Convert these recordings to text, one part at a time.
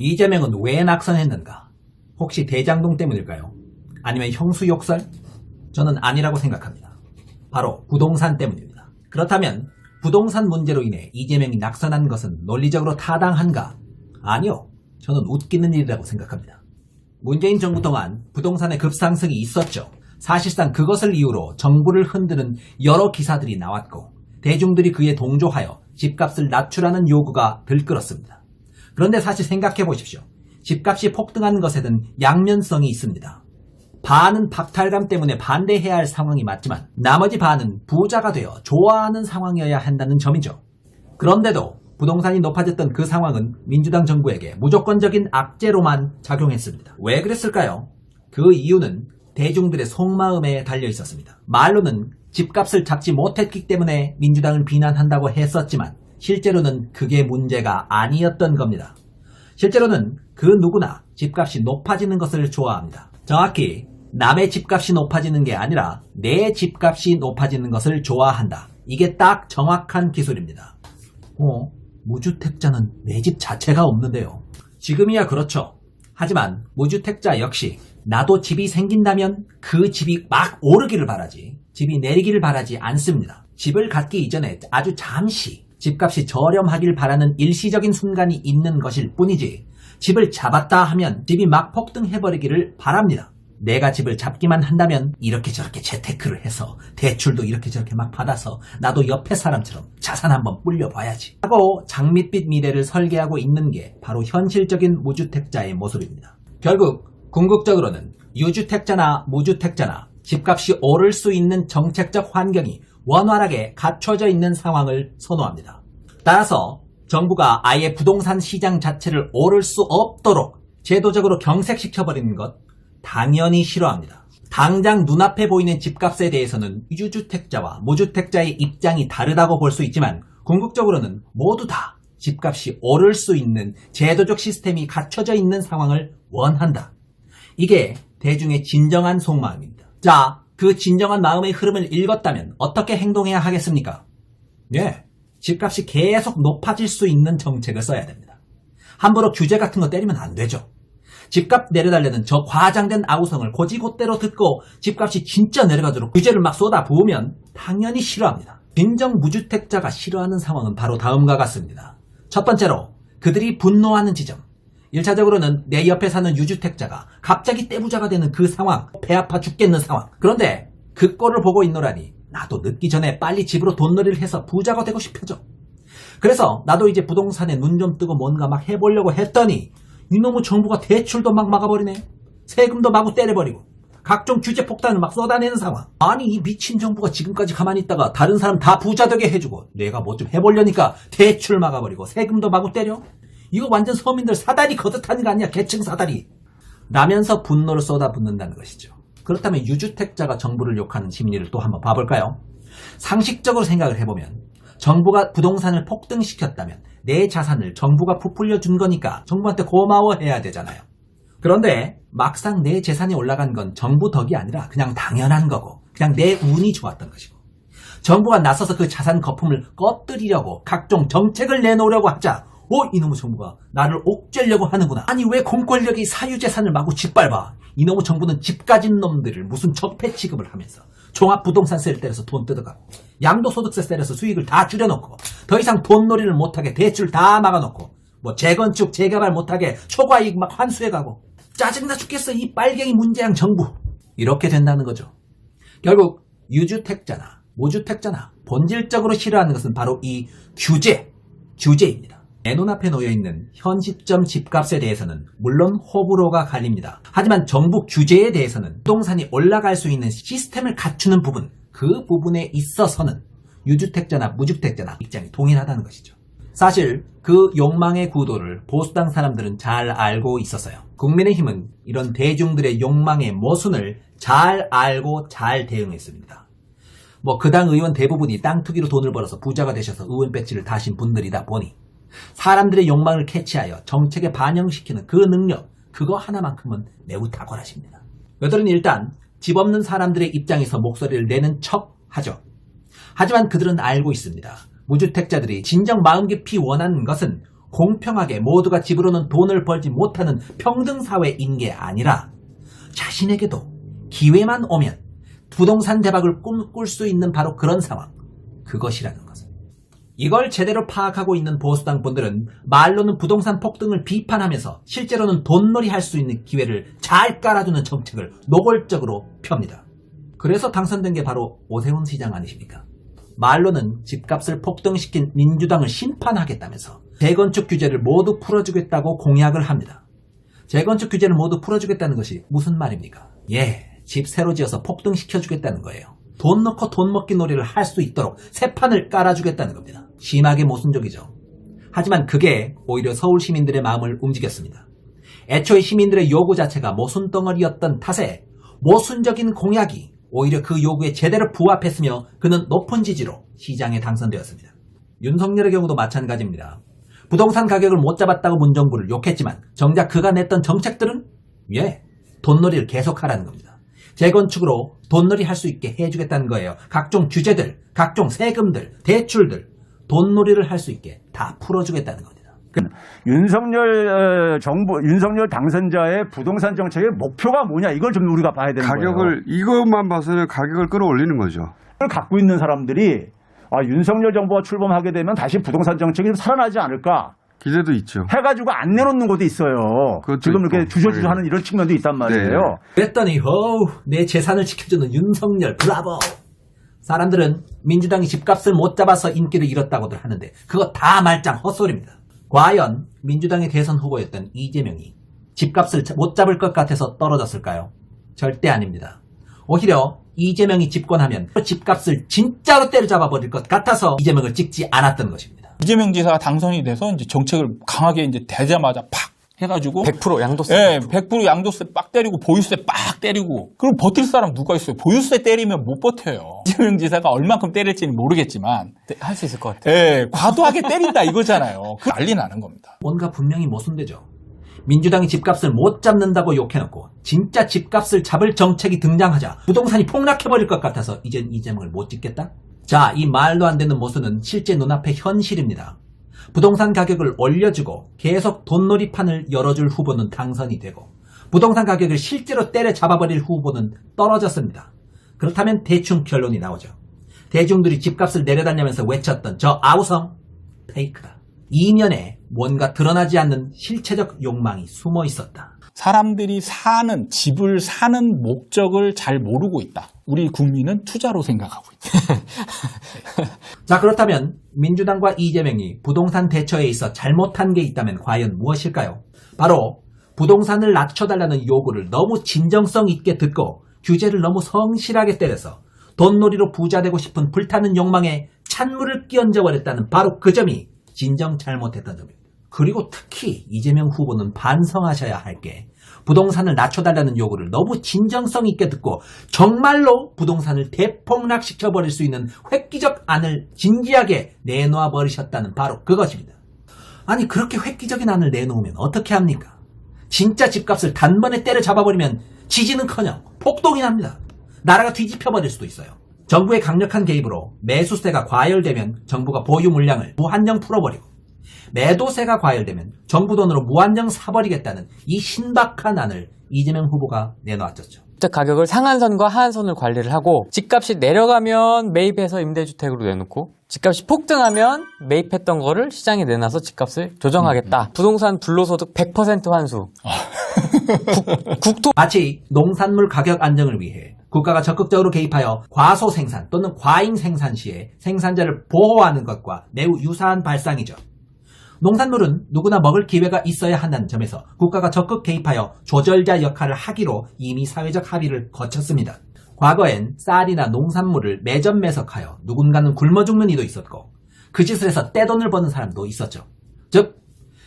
이재명은 왜 낙선했는가? 혹시 대장동 때문일까요? 아니면 형수욕설? 저는 아니라고 생각합니다. 바로 부동산 때문입니다. 그렇다면 부동산 문제로 인해 이재명이 낙선한 것은 논리적으로 타당한가? 아니요. 저는 웃기는 일이라고 생각합니다. 문재인 정부 동안 부동산의 급상승이 있었죠. 사실상 그것을 이유로 정부를 흔드는 여러 기사들이 나왔고 대중들이 그에 동조하여 집값을 낮추라는 요구가 들끓었습니다. 그런데 사실 생각해 보십시오. 집값이 폭등한 것에는 양면성이 있습니다. 반은 박탈감 때문에 반대해야 할 상황이 맞지만 나머지 반은 부자가 되어 좋아하는 상황이어야 한다는 점이죠. 그런데도 부동산이 높아졌던 그 상황은 민주당 정부에게 무조건적인 악재로만 작용했습니다. 왜 그랬을까요? 그 이유는 대중들의 속마음에 달려 있었습니다. 말로는 집값을 잡지 못했기 때문에 민주당을 비난한다고 했었지만 실제로는 그게 문제가 아니었던 겁니다. 실제로는 그 누구나 집값이 높아지는 것을 좋아합니다. 정확히 남의 집값이 높아지는 게 아니라 내 집값이 높아지는 것을 좋아한다. 이게 딱 정확한 기술입니다. 무주택자는 내 집 자체가 없는데요. 지금이야 그렇죠. 하지만 무주택자 역시 나도 집이 생긴다면 그 집이 막 오르기를 바라지 집이 내리기를 바라지 않습니다. 집을 갖기 이전에 아주 잠시 집값이 저렴하길 바라는 일시적인 순간이 있는 것일 뿐이지 집을 잡았다 하면 집이 막 폭등해버리기를 바랍니다. 내가 집을 잡기만 한다면 이렇게 저렇게 재테크를 해서 대출도 이렇게 저렇게 막 받아서 나도 옆에 사람처럼 자산 한번 불려봐야지 하고 장밋빛 미래를 설계하고 있는 게 바로 현실적인 무주택자의 모습입니다. 결국 궁극적으로는 유주택자나 무주택자나 집값이 오를 수 있는 정책적 환경이 원활하게 갖춰져 있는 상황을 선호합니다. 따라서 정부가 아예 부동산 시장 자체를 오를 수 없도록 제도적으로 경색시켜버리는 것 당연히 싫어합니다. 당장 눈앞에 보이는 집값에 대해서는 유주택자와 무주택자의 입장이 다르다고 볼 수 있지만 궁극적으로는 모두 다 집값이 오를 수 있는 제도적 시스템이 갖춰져 있는 상황을 원한다. 이게 대중의 진정한 속마음입니다. 자, 그 진정한 마음의 흐름을 읽었다면 어떻게 행동해야 하겠습니까? 집값이 계속 높아질 수 있는 정책을 써야 됩니다. 함부로 규제 같은 거 때리면 안 되죠. 집값 내려달라는 저 과장된 아우성을 곧이곧대로 듣고 집값이 진짜 내려가도록 규제를 막 쏟아부으면 당연히 싫어합니다. 진정 무주택자가 싫어하는 상황은 바로 다음과 같습니다. 첫 번째로 그들이 분노하는 지점. 1차적으로는 내 옆에 사는 유주택자가 갑자기 떼부자가 되는 그 상황, 배 아파 죽겠는 상황. 그런데 그 꼴을 보고 있노라니 나도 늦기 전에 빨리 집으로 돈놀이를 해서 부자가 되고 싶어져. 그래서 나도 이제 부동산에 눈 좀 뜨고 뭔가 막 해보려고 했더니 이놈의 정부가 대출도 막 막아버리네. 세금도 마구 때려버리고 각종 규제 폭탄을 막 쏟아내는 상황. 아니 이 미친 정부가 지금까지 가만히 있다가 다른 사람 다 부자 되게 해주고 내가 뭐 좀 해보려니까 대출 막아버리고 세금도 마구 때려? 이거 완전 서민들 사다리 거듭하는 거 아니야? 계층 사다리. 라면서 분노를 쏟아붓는다는 것이죠. 그렇다면 유주택자가 정부를 욕하는 심리를 또 한번 봐볼까요? 상식적으로 생각을 해보면 정부가 부동산을 폭등시켰다면 내 자산을 정부가 부풀려 준 거니까 정부한테 고마워해야 되잖아요. 그런데 막상 내 재산이 올라간 건 정부 덕이 아니라 그냥 당연한 거고 그냥 내 운이 좋았던 것이고 정부가 나서서 그 자산 거품을 꺼뜨리려고 각종 정책을 내놓으려고 하자 이놈의 정부가 나를 옥죄려고 하는구나. 아니 왜 공권력이 사유재산을 마구 짓밟아. 이놈의 정부는 집 가진 놈들을 무슨 적폐 취급을 하면서 종합부동산세를 때려서 돈 뜯어가고 양도소득세 때려서 수익을 다 줄여놓고 더 이상 돈놀이를 못하게 대출 다 막아놓고 뭐 재건축 재개발 못하게 초과이익 막 환수해가고 짜증나 죽겠어 이 빨갱이 문재양 정부. 이렇게 된다는 거죠. 결국 유주택자나 무주택자나 본질적으로 싫어하는 것은 바로 이 규제입니다. 내 눈앞에 놓여있는 현 시점 집값에 대해서는 물론 호불호가 갈립니다. 하지만 정부 규제에 대해서는 부동산이 올라갈 수 있는 시스템을 갖추는 부분, 그 부분에 있어서는 유주택자나 무주택자나 입장이 동일하다는 것이죠. 사실 그 욕망의 구도를 보수당 사람들은 잘 알고 있었어요. 국민의힘은 이런 대중들의 욕망의 모순을 잘 알고 잘 대응했습니다. 그 당 의원 대부분이 땅 투기로 돈을 벌어서 부자가 되셔서 의원 배지를 다신 분들이다 보니 사람들의 욕망을 캐치하여 정책에 반영시키는 그 능력, 그거 하나만큼은 매우 탁월하십니다. 그들은 일단 집 없는 사람들의 입장에서 목소리를 내는 척 하죠. 하지만 그들은 알고 있습니다. 무주택자들이 진정 마음 깊이 원하는 것은 공평하게 모두가 집으로는 돈을 벌지 못하는 평등사회인 게 아니라 자신에게도 기회만 오면 부동산 대박을 꿈꿀 수 있는 바로 그런 상황, 그것이라는 것을. 이걸 제대로 파악하고 있는 보수당 분들은 말로는 부동산 폭등을 비판하면서 실제로는 돈놀이 할 수 있는 기회를 잘 깔아주는 정책을 노골적으로 펴니다. 그래서 당선된 게 바로 오세훈 시장 아니십니까? 말로는 집값을 폭등시킨 민주당을 심판하겠다면서 재건축 규제를 모두 풀어주겠다고 공약을 합니다. 재건축 규제를 모두 풀어주겠다는 것이 무슨 말입니까? 집 새로 지어서 폭등시켜주겠다는 거예요. 돈 넣고 돈 먹기 놀이를 할 수 있도록 새 판을 깔아주겠다는 겁니다. 심하게 모순적이죠. 하지만 그게 오히려 서울 시민들의 마음을 움직였습니다. 애초에 시민들의 요구 자체가 모순덩어리였던 탓에 모순적인 공약이 오히려 그 요구에 제대로 부합했으며 그는 높은 지지로 시장에 당선되었습니다. 윤석열의 경우도 마찬가지입니다. 부동산 가격을 못 잡았다고 문정부를 욕했지만 정작 그가 냈던 정책들은 돈놀이를 계속하라는 겁니다. 재건축으로 돈놀이 할 수 있게 해주겠다는 거예요. 각종 규제들, 각종 세금들, 대출들, 돈놀이를 할 수 있게 다 풀어주겠다는 겁니다. 윤석열 정부, 윤석열 당선자의 부동산 정책의 목표가 뭐냐, 이걸 좀 우리가 봐야 되는 거예요. 이것만 봐서는 가격을 끌어올리는 거죠. 이걸 갖고 있는 사람들이 윤석열 정부가 출범하게 되면 다시 부동산 정책이 좀 살아나지 않을까 기대도 있죠. 해가지고 안 내놓는 것도 있어요. 지금 있고. 이렇게 주저주저하는 이런 측면도 있단 말이에요. 네. 그랬더니 내 재산을 지켜주는 윤석열 브라보. 사람들은 민주당이 집값을 못 잡아서 인기를 잃었다고들 하는데 그거 다 말짱 헛소리입니다. 과연 민주당의 대선 후보였던 이재명이 집값을 못 잡을 것 같아서 떨어졌을까요? 절대 아닙니다. 오히려 이재명이 집권하면 집값을 진짜로 때려잡아 버릴 것 같아서 이재명을 찍지 않았던 것입니다. 이재명 지사가 당선이 돼서 이제 정책을 강하게 이제 되자마자 팍 해가지고 100% 양도세. 예, 100% 양도세 빡 때리고 보유세 빡 때리고 그럼 버틸 사람 누가 있어요? 보유세 때리면 못 버텨요. 이재명 지사가 얼만큼 때릴지는 모르겠지만 할 수 있을 것 같아요. 예, 과도하게 때린다 이거잖아요. 그 난리 나는 겁니다. 뭔가 분명히 모순되죠. 민주당이 집값을 못 잡는다고 욕해놓고 진짜 집값을 잡을 정책이 등장하자 부동산이 폭락해버릴 것 같아서 이젠 이재명을 못 찍겠다? 자, 이 말도 안 되는 모순은 실제 눈앞의 현실입니다. 부동산 가격을 올려주고 계속 돈놀이판을 열어줄 후보는 당선이 되고 부동산 가격을 실제로 때려잡아버릴 후보는 떨어졌습니다. 그렇다면 대충 결론이 나오죠. 대중들이 집값을 내려달라면서 외쳤던 저 아우성 페이크다. 이면에 뭔가 드러나지 않는 실체적 욕망이 숨어 있었다. 사람들이 집을 사는 목적을 잘 모르고 있다. 우리 국민은 투자로 생각하고 있다. 자, 그렇다면 민주당과 이재명이 부동산 대처에 있어 잘못한 게 있다면 과연 무엇일까요? 바로 부동산을 낮춰달라는 요구를 너무 진정성 있게 듣고 규제를 너무 성실하게 때려서 돈놀이로 부자되고 싶은 불타는 욕망에 찬물을 끼얹어 버렸다는 바로 그 점이 진정 잘못했던 점입니다. 그리고 특히 이재명 후보는 반성하셔야 할 게 부동산을 낮춰달라는 요구를 너무 진정성 있게 듣고 정말로 부동산을 대폭락시켜버릴 수 있는 획기적 안을 진지하게 내놓아 버리셨다는 바로 그것입니다. 아니, 그렇게 획기적인 안을 내놓으면 어떻게 합니까? 진짜 집값을 단번에 때려잡아버리면 지지는커녕 폭동이 납니다. 나라가 뒤집혀버릴 수도 있어요. 정부의 강력한 개입으로 매수세가 과열되면 정부가 보유 물량을 무한정 풀어버리고 매도세가 과열되면 정부 돈으로 무한정 사버리겠다는 이 신박한 안을 이재명 후보가 내놓았죠. 주택 가격을 상한선과 하한선을 관리를 하고 집값이 내려가면 매입해서 임대주택으로 내놓고 집값이 폭등하면 매입했던 거를 시장에 내놔서 집값을 조정하겠다. 부동산 불로소득 100% 환수. 국토 마치 농산물 가격 안정을 위해 국가가 적극적으로 개입하여 과소 생산 또는 과잉 생산 시에 생산자를 보호하는 것과 매우 유사한 발상이죠. 농산물은 누구나 먹을 기회가 있어야 한다는 점에서 국가가 적극 개입하여 조절자 역할을 하기로 이미 사회적 합의를 거쳤습니다. 과거엔 쌀이나 농산물을 매점 매석하여 누군가는 굶어 죽는 이도 있었고 그 짓을 해서 떼돈을 버는 사람도 있었죠. 즉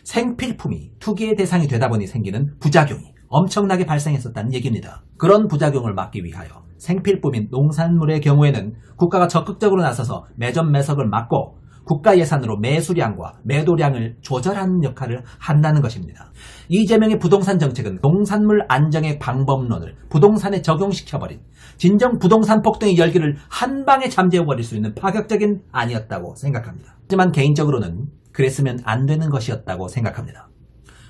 생필품이 투기의 대상이 되다 보니 생기는 부작용이 엄청나게 발생했었다는 얘기입니다. 그런 부작용을 막기 위하여 생필품인 농산물의 경우에는 국가가 적극적으로 나서서 매점 매석을 막고 국가 예산으로 매수량과 매도량을 조절하는 역할을 한다는 것입니다. 이재명의 부동산 정책은 농산물 안정의 방법론을 부동산에 적용시켜버린 진정 부동산 폭등의 열기를 한 방에 잠재워버릴 수 있는 파격적인 안이었다고 생각합니다. 하지만 개인적으로는 그랬으면 안 되는 것이었다고 생각합니다.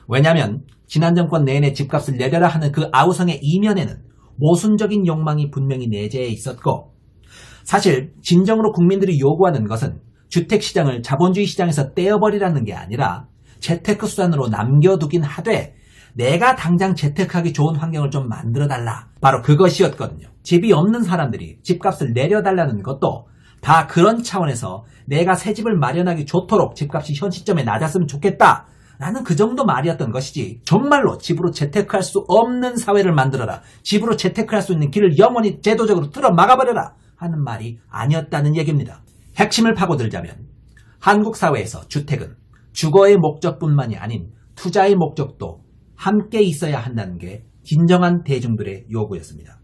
왜냐하면 지난 정권 내내 집값을 내려라 하는 그 아우성의 이면에는 모순적인 욕망이 분명히 내재해 있었고, 사실 진정으로 국민들이 요구하는 것은 주택시장을 자본주의 시장에서 떼어버리라는 게 아니라 재테크 수단으로 남겨두긴 하되 내가 당장 재테크하기 좋은 환경을 좀 만들어달라, 바로 그것이었거든요. 집이 없는 사람들이 집값을 내려달라는 것도 다 그런 차원에서 내가 새 집을 마련하기 좋도록 집값이 현 시점에 낮았으면 좋겠다 라는 그 정도 말이었던 것이지, 정말로 집으로 재테크할 수 없는 사회를 만들어라, 집으로 재테크할 수 있는 길을 영원히 제도적으로 틀어 막아버려라 하는 말이 아니었다는 얘기입니다. 핵심을 파고들자면 한국 사회에서 주택은 주거의 목적뿐만이 아닌 투자의 목적도 함께 있어야 한다는 게 진정한 대중들의 요구였습니다.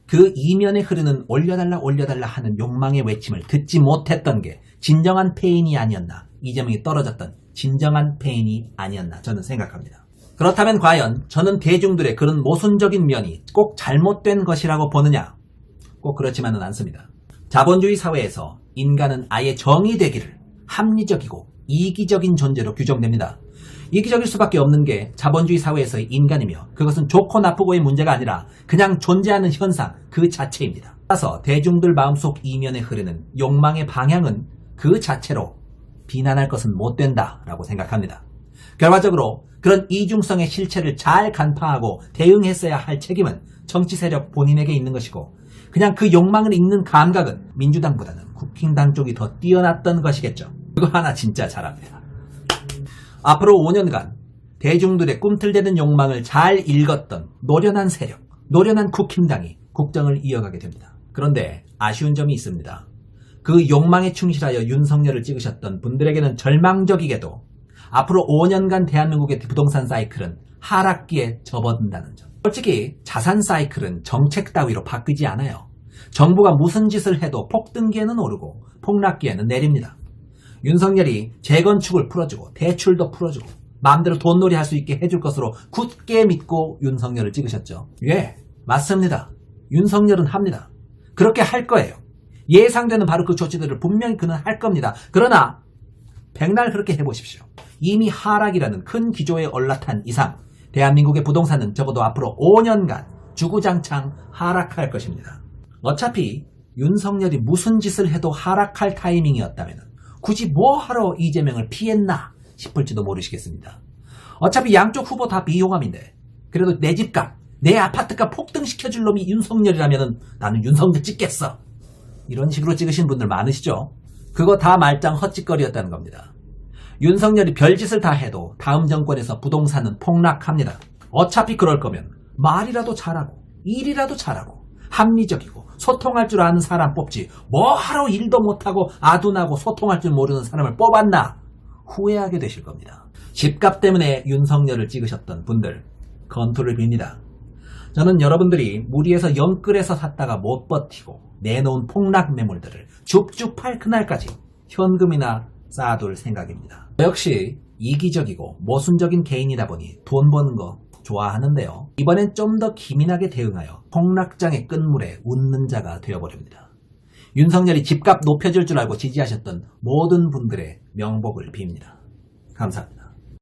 그 이면에 흐르는 올려달라 하는 욕망의 외침을 듣지 못했던 게 진정한 패인이 아니었나, 이재명이 떨어졌던 진정한 패인이 아니었나 저는 생각합니다. 그렇다면 과연 저는 대중들의 그런 모순적인 면이 꼭 잘못된 것이라고 보느냐? 꼭 그렇지만은 않습니다. 자본주의 사회에서 인간은 아예 정의되기를 합리적이고 이기적인 존재로 규정됩니다. 이기적일 수밖에 없는 게 자본주의 사회에서의 인간이며, 그것은 좋고 나쁘고의 문제가 아니라 그냥 존재하는 현상 그 자체입니다. 따라서 대중들 마음속 이면에 흐르는 욕망의 방향은 그 자체로 비난할 것은 못 된다라고 생각합니다. 결과적으로 그런 이중성의 실체를 잘 간파하고 대응했어야 할 책임은 정치 세력 본인에게 있는 것이고, 그냥 그 욕망을 읽는 감각은 민주당보다는 국힘당 쪽이 더 뛰어났던 것이겠죠. 그거 하나 진짜 잘합니다. 앞으로 5년간 대중들의 꿈틀대는 욕망을 잘 읽었던 노련한 세력, 노련한 국힘당이 국정을 이어가게 됩니다. 그런데 아쉬운 점이 있습니다. 그 욕망에 충실하여 윤석열을 찍으셨던 분들에게는 절망적이게도 앞으로 5년간 대한민국의 부동산 사이클은 하락기에 접어든다는 점. 솔직히 자산 사이클은 정책 따위로 바뀌지 않아요. 정부가 무슨 짓을 해도 폭등기에는 오르고 폭락기에는 내립니다. 윤석열이 재건축을 풀어주고 대출도 풀어주고 마음대로 돈놀이 할 수 있게 해줄 것으로 굳게 믿고 윤석열을 찍으셨죠. 예, 맞습니다. 윤석열은 합니다. 그렇게 할 거예요. 예상되는 바로 그 조치들을 분명히 그는 할 겁니다. 그러나 백날 그렇게 해보십시오. 이미 하락이라는 큰 기조에 올라탄 이상 대한민국의 부동산은 적어도 앞으로 5년간 주구장창 하락할 것입니다. 어차피 윤석열이 무슨 짓을 해도 하락할 타이밍이었다면 굳이 뭐하러 이재명을 피했나 싶을지도 모르시겠습니다. 어차피 양쪽 후보 다 비용함인데 그래도 내 집값, 내 아파트값 폭등시켜줄 놈이 윤석열이라면 나는 윤석열 찍겠어. 이런 식으로 찍으신 분들 많으시죠? 그거 다 말짱 헛짓거리였다는 겁니다. 윤석열이 별짓을 다 해도 다음 정권에서 부동산은 폭락합니다. 어차피 그럴 거면 말이라도 잘하고 일이라도 잘하고 합리적이고 소통할 줄 아는 사람 뽑지 뭐하러 일도 못하고 아둔하고 소통할 줄 모르는 사람을 뽑았나 후회하게 되실 겁니다. 집값 때문에 윤석열을 찍으셨던 분들 건투를 빕니다. 저는 여러분들이 무리해서 영끌에서 샀다가 못 버티고 내놓은 폭락 매물들을 줍줍 팔 그날까지 현금이나 쌓아둘 생각입니다. 저 역시 이기적이고 모순적인 개인이다 보니 돈 버는 거 좋아하는데요. 이번엔 좀 더 기민하게 대응하여 폭락장의 끝물에 웃는 자가 되어버립니다. 윤석열이 집값 높여줄 줄 알고 지지하셨던 모든 분들의 명복을 빕니다. 감사합니다.